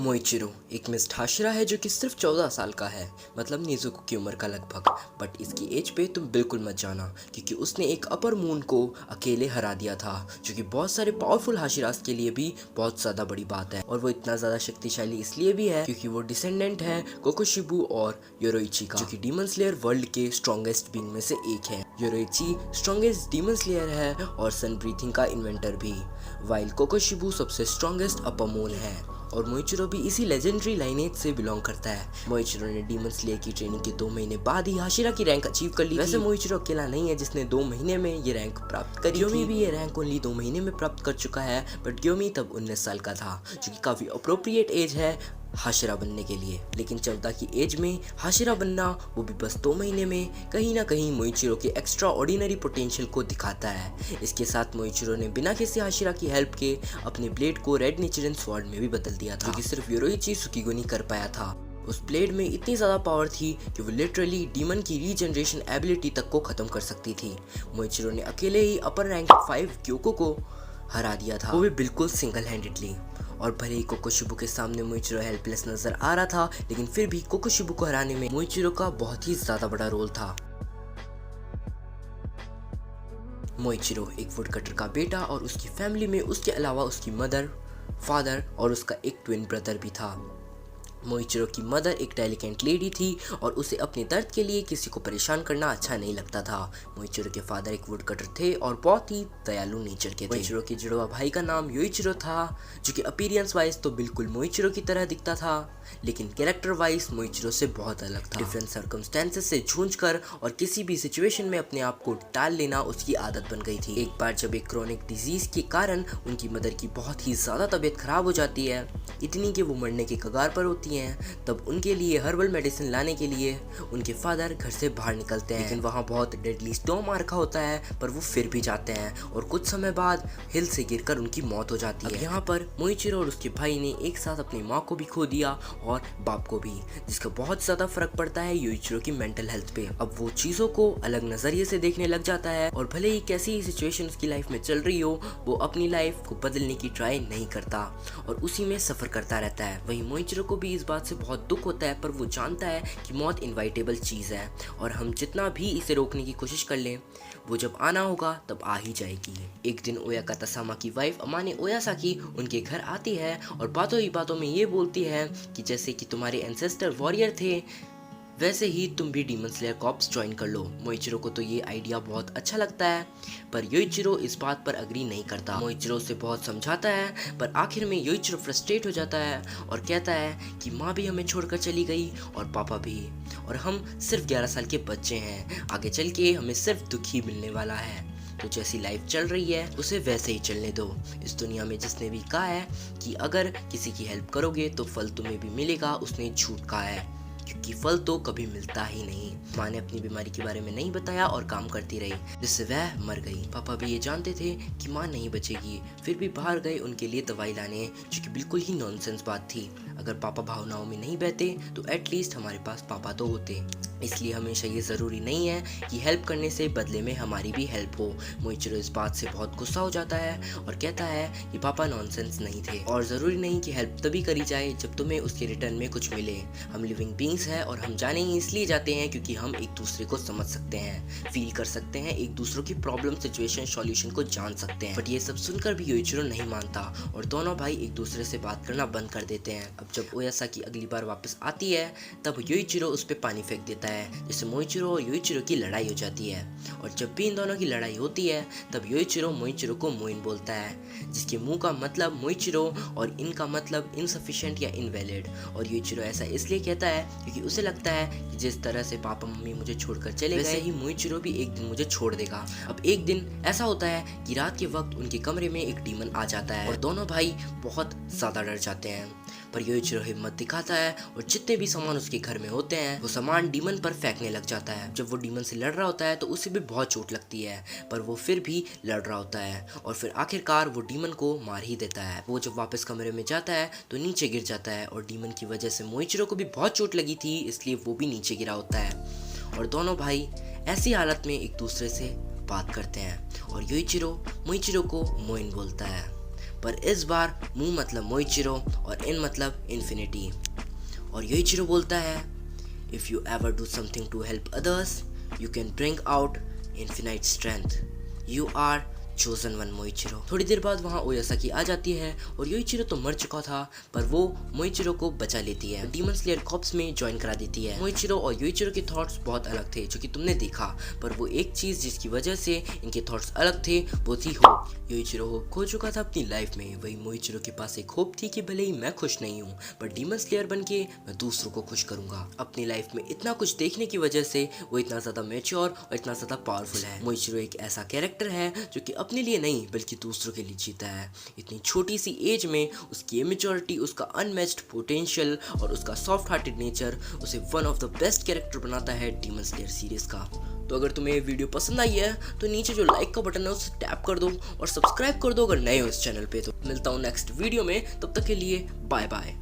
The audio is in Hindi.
मोइचिरो एक मिस्ड हाशिरा है जो कि सिर्फ 14 साल का है, मतलब नेज़ुको की उम्र का लगभग। बट इसकी एज पे तुम बिल्कुल मत जाना, क्योंकि उसने एक अपर मून को अकेले हरा दिया था, जो कि बहुत सारे पावरफुल हाशिरास के लिए भी बहुत ज़्यादा बड़ी बात है। और वो इतना ज़्यादा शक्तिशाली इसलिए भी है क्योंकि वो डिसेंडेंट है कोकोशिबू और योरोइची का, जो कि डीमन स्लेयर वर्ल्ड के स्ट्रॉन्गेस्ट बीइंग में से एक है। योरोइची स्ट्रॉन्गेस्ट डीमन स्लेयर है और सन ब्रीथिंग का इन्वेंटर भी, वाइल कोकोशिबू सबसे स्ट्रॉन्गेस्ट अपर मून है। और मोइचिरो भी इसी लेजेंडरी लाइनेज से बिलोंग करता है। मोइचिरो ने डीमन स्लेयर की ट्रेनिंग के 2 महीने बाद ही हाशिरा की रैंक अचीव कर ली। वैसे मोइचिरो अकेला नहीं है जिसने 2 महीने में ये रैंक प्राप्त करी। ग्योमी भी ये रैंक ओनली 2 महीने में प्राप्त कर चुका है, बट ग्योमी तब 19 साल का था, जो कि काफी अप्रोप्रिएट एज है हाशिरा बनने के लिए। लेकिन 14 की एज में हाशिरा बनना, वो भी बस 2 महीने में, कहीं ना कहीं मोइचिरो के एक्स्ट्रा ऑर्डिनरी पोटेंशियल को दिखाता है। इसके साथ मोइचिरो ने बिना किसी हाशिरा की हेल्प के अपने ब्लेड को रेड नेचुरल स्वॉर्ड में भी बदल दिया था, जो कि सिर्फ योरोइची सुकिगो नहीं कर पाया था। उस ब्लेड में इतनी ज़्यादा पावर थी कि वो लिटरली डीमन की रीजनरेशन एबिलिटी तक को ख़त्म कर सकती थी। मोइचिरो ने अकेले ही अपर रैंक 5 क्योको को हरा दिया था, वो भी बिल्कुल सिंगल हैंडेडली। और भले ही कोकोशिबू के सामने मोइचिरो हेल्पलेस नजर आ रहा था, लेकिन फिर भी कोकोशिबू को हराने में मोइचिरो का बहुत ही ज्यादा बड़ा रोल था। मोइचिरो एक वुडकटर का बेटा और उसकी फैमिली में उसके अलावा उसकी मदर, फादर और उसका एक ट्विन ब्रदर भी था। मोइचिरो की मदर एक डेलिकेंट लेडी थी और उसे अपने दर्द के लिए किसी को परेशान करना अच्छा नहीं लगता था। मोइचिरो के फादर एक वुडकटर थे और बहुत ही दयालु नेचर के थे। मोइचिरो के जुड़वा भाई का नाम योइचिरो था, जो कि अपीयरेंस वाइज तो बिल्कुल मोइचिरो की तरह दिखता था, लेकिन कैरेक्टर वाइज मोइचिरो से बहुत अलग था। डिफरेंट सर्कमस्टेंसेस से जूझकर और किसी भी सिचुएशन में अपने आप को टाल लेना उसकी आदत बन गई थी। एक बार जब एक क्रोनिक डिजीज के कारण उनकी मदर की बहुत ही ज्यादा तबीयत खराब हो जाती है, इतनी कि वो मरने के कगार पर होती हैं, तब उनके लिए हर्बल मेडिसिन लाने के लिए उनके फादर घर से बाहर निकलते हैं। लेकिन वहाँ बहुत डेडली स्टॉर्म आ रखा होता है, पर वो फिर भी जाते हैं और कुछ समय बाद हिल से गिरकर उनकी मौत हो जाती है। यहाँ पर मोइचिरो और उसके भाई ने एक साथ अपनी माँ को भी खो दिया और बाप को भी, जिसका बहुत ज्यादा फर्क पड़ता है योइचिरो की मेंटल हेल्थ पे। अब वो चीजों को अलग नजरिए से देखने लग जाता है और भले ही कैसी सिचुएशन उसकी लाइफ में चल रही हो, वो अपनी लाइफ को बदलने की ट्राई नहीं करता और उसी में सफर करता रहता है। वहीं मोइचिरो को भी इस बात से बहुत दुख होता है, पर वो जानता है कि मौत इनवाइटेबल चीज है और हम जितना भी इसे रोकने की कोशिश कर लें, वो जब आना होगा तब आ ही जाएगी। एक दिन ओयाका तसामा की वाइफ अमाने ओयासाकी उनके घर आती है और बातों ही बातों में ये बोलती है कि जैसे कि तुम्हारे एंसेस्टर वॉरियर थे, वैसे ही तुम भी डीमन स्लेयर कॉर्प्स ज्वाइन कर लो। मोइचिरो को तो ये आइडिया बहुत अच्छा लगता है, पर योइचिरो इस बात पर अग्री नहीं करता। मोइचिरो से बहुत समझाता है, पर आखिर में योइचिरो फ्रस्ट्रेट हो जाता है और कहता है कि माँ भी हमें छोड़कर चली गई और पापा भी, और हम सिर्फ 11 साल के बच्चे हैं, आगे चल के हमें सिर्फ दुख ही मिलने वाला है। तो जैसी लाइफ चल रही है उसे वैसे ही चलने दो। इस दुनिया में जिसने भी कहा है कि अगर किसी की हेल्प करोगे तो फल तुम्हें भी मिलेगा, उसने झूठ कहा है, क्योंकि फल तो कभी मिलता ही नहीं। माँ ने अपनी बीमारी के बारे में नहीं बताया और काम करती रही, जिससे वह मर गई। पापा भी ये जानते थे कि माँ नहीं बचेगी, फिर भी बाहर गए उनके लिए दवाई लाने, जो कि बिल्कुल ही नॉनसेंस बात थी। अगर पापा भावनाओं में नहीं बहते तो एटलीस्ट हमारे पास पापा तो होते। इसलिए हमेशा ये ज़रूरी नहीं है कि हेल्प करने से बदले में हमारी भी हेल्प हो। मोइचिरो इस बात से बहुत गुस्सा हो जाता है और कहता है कि पापा नॉनसेंस नहीं थे और ज़रूरी नहीं कि हेल्प तभी करी जाए जब तुम्हें उसके रिटर्न में कुछ मिले। हम लिविंग बींग्स हैं और हम जाने ही इसलिए जाते हैं क्योंकि हम एक दूसरे को समझ सकते हैं, फील कर सकते हैं, एक दूसरों की प्रॉब्लम, सिचुएशन, सॉल्यूशन को जान सकते हैं। बट ये सब सुनकर भी योइचिरो नहीं मानता और दोनों भाई एक दूसरे से बात करना बंद कर देते हैं। अब जब ओयासाकी अगली बार वापस आती है तब योइचिरो उस पर पानी फेंक देता है, जिससे मोइचिरो और योइचिरो की लड़ाई हो जाती है। और जब भी इन दोनों की लड़ाई होती है तब योइचिरो मोइचिरो को मोइन बोलता है, जिसके मुंह का मतलब मोइचिरो और इनका मतलब इनसफिशिएंट या इनवैलिड। और योइचिरो ऐसा इसलिए कहता है क्योंकि उसे लगता है कि जिस तरह से पापा मम्मी मुझे छोड़कर चले गए, वैसे ही मोइचिरो भी एक दिन मुझे छोड़ देगा। अब एक दिन ऐसा होता है कि रात के वक्त उनके कमरे में एक डीमन आ जाता है और दोनों भाई बहुत ज्यादा डर जाते हैं, पर योइचिरो हिम्मत दिखाता है और जितने भी सामान उसके घर में होते हैं वो सामान डीमन पर फेंकने लग जाता है। जब वो डीमन से लड़ रहा होता है तो उसे भी बहुत चोट लगती है, पर वो फिर भी लड़ रहा होता है और फिर आखिरकार वो डीमन को मार ही देता है। वो जब वापस कमरे में जाता है तो नीचे गिर जाता है और डीमन की वजह से मोइचिरो को भी बहुत चोट लगी थी, इसलिए वो भी नीचे गिरा होता है। और दोनों भाई ऐसी हालत में एक दूसरे से बात करते हैं और योइचिरो मोइचिरो को मोइन बोलता है, पर इस बार मु मतलब मोइचिरो और इन मतलब इन्फिनिटी। और योइचिरो बोलता है, if you ever do something to help others you can bring out infinite strength, you are chosen one Moichiro. थोड़ी देर बाद वहाँ ओयासाकी आ जाती है और योइचिरो तो मर चुका था पर वो मोइचिरो को बचा लेती है, डीमन स्लेयर कॉर्प्स में ज्वाइन करा देती है। मोइचिरो और योइचिरो के थॉट्स बहुत अलग थे जो कि तुमने देखा, पर वो एक चीज जिसकी वजह से इनके थॉट्स अलग थे वो थी होप। योइचिरो होप खो चुका था अपनी लाइफ में, वही मोइचिरो के पास एक होप थी कि भले ही मैं खुश नहीं हूँ पर डीमन स्लेयर बन के मैं दूसरों को खुश करूंगा। अपनी लाइफ में इतना कुछ देखने की वजह से वो इतना ज्यादा मैच्योर और इतना ज्यादा पावरफुल है। मोइचिरो एक ऐसा कैरेक्टर है जो कि अपने लिए नहीं बल्कि दूसरों के लिए जीता है। इतनी छोटी सी एज में उसकी इमेच्योरिटी, उसका अनमैच्ड पोटेंशियल और उसका सॉफ्ट हार्टेड नेचर उसे one of the best character बनाता है डीमन स्लेयर सीरीज का। तो अगर तुम्हें ये वीडियो पसंद आई है तो नीचे जो लाइक का बटन है उसे टैप कर दो और सब्सक्राइब कर दो अगर नए हो इस चैनल पे। तो मिलता हूँ नेक्स्ट वीडियो में, तब तक के लिए बाय बाय।